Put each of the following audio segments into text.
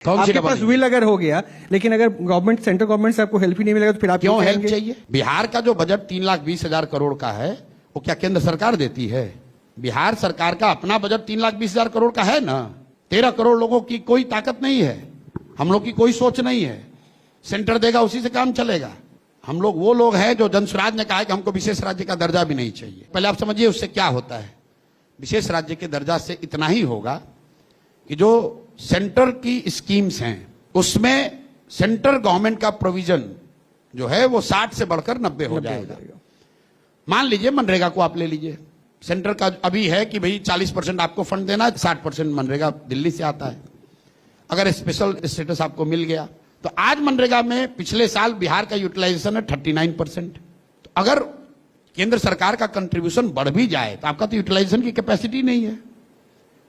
आपके पास विल अगर हो गया, लेकिन अगर गवर्नमेंट सेंट्रल गवर्नमेंट से आपको हेल्प ही नहीं मिलेगा तो फिर आप क्यों हेल्प चाहिए? बिहार का जो बजट 3,20,000 करोड़ का है वो क्या केंद्र सरकार देती है? बिहार सरकार का अपना बजट 3,20,000 करोड़ का है ना। 13 करोड़ लोगों की कोई ताकत नहीं है, हम लोग की कोई सोच नहीं है। सेंटर देगा उसी से काम चलेगा। हम लोग वो लोग हैं जो जनसुराज ने कहा है कि हमको विशेष राज्य का दर्जा भी नहीं चाहिए। पहले आप समझिए उससे क्या होता है। विशेष राज्य के दर्जा से इतना ही होगा कि जो सेंटर की स्कीम्स हैं उसमें सेंट्रल गवर्नमेंट का प्रोविजन जो है वो 60 से बढ़कर 90 हो जाएगा। मान लीजिए मनरेगा को आप ले लीजिए, सेंटर का अभी है कि भाई 40% आपको फंड देना है, 60% मनरेगा दिल्ली से आता है। अगर स्पेशल स्टेटस आपको मिल गया तो आज मनरेगा में पिछले साल बिहार का यूटिलाइजेशन है 39%। तो अगर केंद्र सरकार का कंट्रीब्यूशन बढ़ भी जाए तो आपका तो यूटिलाइजेशन की कैपेसिटी नहीं है।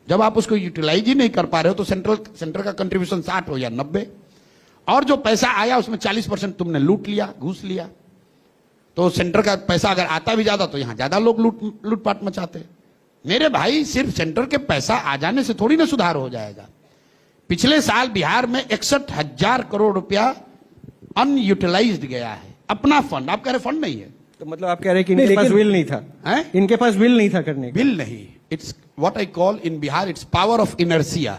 जब आप उसको यूटिलाइज ही नहीं कर पा रहे हो तो सेंटर का कंट्रीब्यूशन 60 हो या 90, और जो पैसा आया उसमें 40% तुमने लूट लिया, घूस लिया। तो सेंटर का पैसा अगर आता भी ज्यादा तो यहां ज्यादा लोग लूटपाट मचाते। मेरे भाई, सिर्फ सेंटर के पैसा आ जाने से थोड़ी ना सुधार हो जाएगा। पिछले साल बिहार में 61,000 करोड़ रुपया अनयूटिलाइज्ड गया है, अपना फंड। आप कह रहे फंड नहीं है तो मतलब आप कह रहे हैं कि इनके पास विल नहीं था है? इनके पास विल नहीं था करने का। विल नहीं, it's what I call in Bihar it's power of inertia.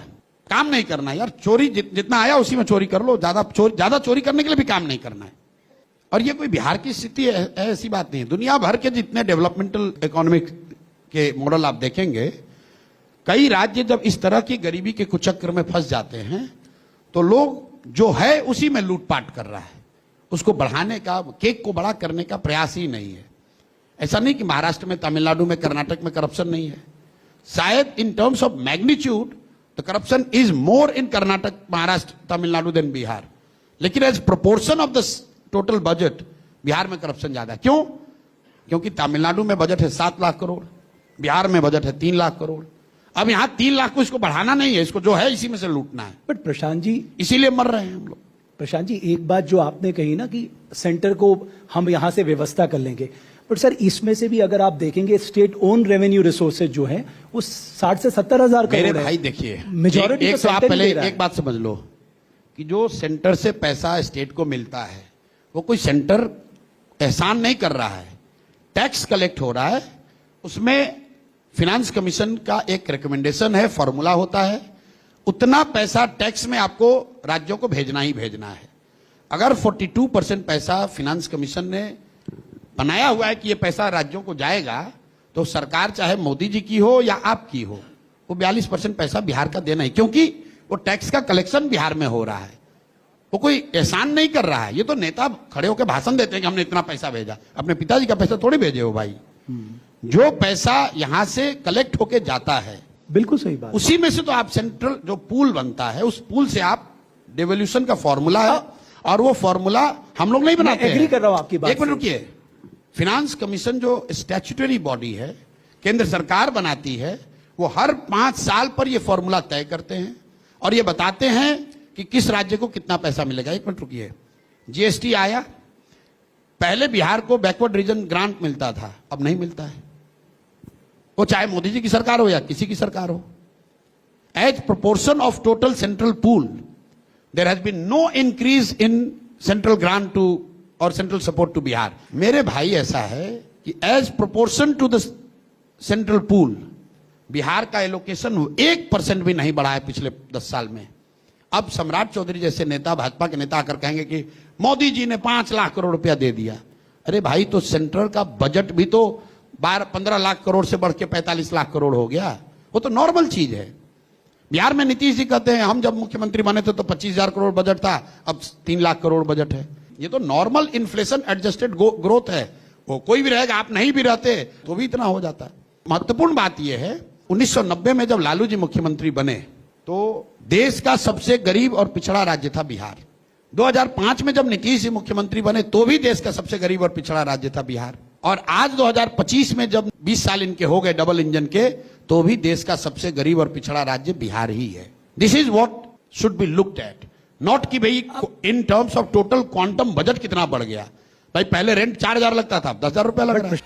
काम नहीं करना यार, चोरी जितना आया उसी में चोरी कर लो, ज्यादा चोरी करने के लिए भी काम नहीं करना है। और ये कोई बिहार की स्थिति है ऐसी बात नहीं है। दुनिया भर के जितने डेवलपमेंटल इकोनॉमिक के मॉडल आप देखेंगे, कई राज्य जब इस तरह की गरीबी के कुचक्र में फंस जाते हैं तो लोग जो है उसी में लूटपाट कर रहा है, उसको बढ़ाने का, केक को बड़ा करने का प्रयास ही नहीं है। ऐसा नहीं कि महाराष्ट्र में, तमिलनाडु में, कर्नाटक में करप्शन नहीं है। शायद in terms of magnitude the corruption is more in Karnataka, Maharashtra, Tamil Nadu then Bihar, लेकिन as proportion of the total budget Bihar में करप्शन ज्यादा है। क्यों? क्योंकि तमिलनाडु में बजट है 7 लाख करोड़, बिहार में बजट है 3 लाख करोड़। अब यहां 3 लाख को इसको बढ़ाना नहीं है, इसको जो है इसी में से लूटना है। बट प्रशांत जी, इसीलिए मर रहे हैं हम लोग। प्रशांत जी, एक बात जो आपने कही ना कि सेंटर को हम यहां से व्यवस्था कर लेंगे, बट सर इसमें से भी अगर आप देखेंगे स्टेट ओन रेवेन्यू रिसोर्सेज जो है वो 60 से 70,000 करोड़ है। मेरे भाई देखिए, मेजॉरिटी एक तो आप पहले एक बात समझ लो कि जो सेंटर से पैसा स्टेट को मिलता है वो कोई सेंटर एहसान नहीं कर रहा है, टैक्स कलेक्ट हो रहा है। उसमें फिनेंस कमीशन का एक रिकमेंडेशन है, फॉर्मूला होता है, उतना पैसा टैक्स में आपको राज्यों को भेजना ही भेजना है। अगर 42% पैसा फिनेंस कमीशन ने बनाया हुआ है कि ये पैसा राज्यों को जाएगा, तो सरकार चाहे मोदी जी की हो या आपकी हो, वो 42% पैसा बिहार का देना है, क्योंकि वो टैक्स का कलेक्शन बिहार में हो रहा है। वो कोई एहसान नहीं कर रहा है। ये तो नेता खड़े होकर भाषण देते हैं कि हमने इतना पैसा भेजा, अपने पिताजी का पैसा थोड़ी भेजे हो भाई। जो पैसा यहां से कलेक्ट होके जाता है, बिल्कुल सही बात, उसी में से तो आप सेंट्रल जो पूल बनता है उस पूल से आप डेवोल्यूशन का फॉर्मूला है, और वो फॉर्मूला हम लोग नहीं बनाते। एग्री कर रहा हूं आपकी बात। एक मिनट रुकिए। फिनेंस कमीशन जो स्टैट्यूटरी बॉडी है, केंद्र सरकार बनाती है, वो हर 5 साल पर ये फॉर्मूला तय करते हैं और ये बताते हैं कि किस राज्य को कितना पैसा मिलेगा। एक मिनट रुकिए। जीएसटी आया, पहले बिहार को बैकवर्ड रीजन ग्रांट मिलता था, अब नहीं मिलता है। वो चाहे मोदी जी की सरकार हो या किसी की सरकार हो। As proportion of total central pool there has been no increase in central grant to और सेंट्रल सपोर्ट टू बिहार। मेरे भाई, ऐसा है कि as proportion to the central pool Bihar का एलोकेशन 1% भी नहीं बढ़ा है पिछले 10 साल में। अब सम्राट चौधरी जैसे नेता, भाजपा के नेता आकर कहेंगे कि मोदी जी ने 5 लाख करोड़ रुपया दे दिया। अरे भाई, तो सेंट्रल का बजट भी तो 15 लाख करोड़ से बढ़ के 45 लाख करोड़ हो गया। वो तो नॉर्मल चीज है। बिहार में नीतीश जी कहते हैं हम जब मुख्यमंत्री बने थे तो 25,000 करोड़ बजट था, अब 3 लाख करोड़ बजट है। ये तो नॉर्मल इन्फ्लेशन एडजस्टेड ग्रोथ है। वो कोई भी रहेगा, आप नहीं भी रहते तो भी इतना हो जाता है। महत्वपूर्ण बात यह है, 1990 में जब लालू जी मुख्यमंत्री बने तो देश का सबसे गरीब और पिछड़ा राज्य था बिहार। 2005 में जब नीतीश जी मुख्यमंत्री बने तो भी देश का सबसे गरीब और पिछड़ा राज्य था बिहार। और आज 2025 में जब 20 साल इनके हो गए डबल इंजन के, तो भी देश का सबसे गरीब और पिछड़ा राज्य बिहार ही है। This is what should be looked at, not कि भाई इन terms of total quantum budget कितना बढ़ गया। भाई पहले रेंट 4,000 लगता था, अब 10,000 रुपया लग रहा है।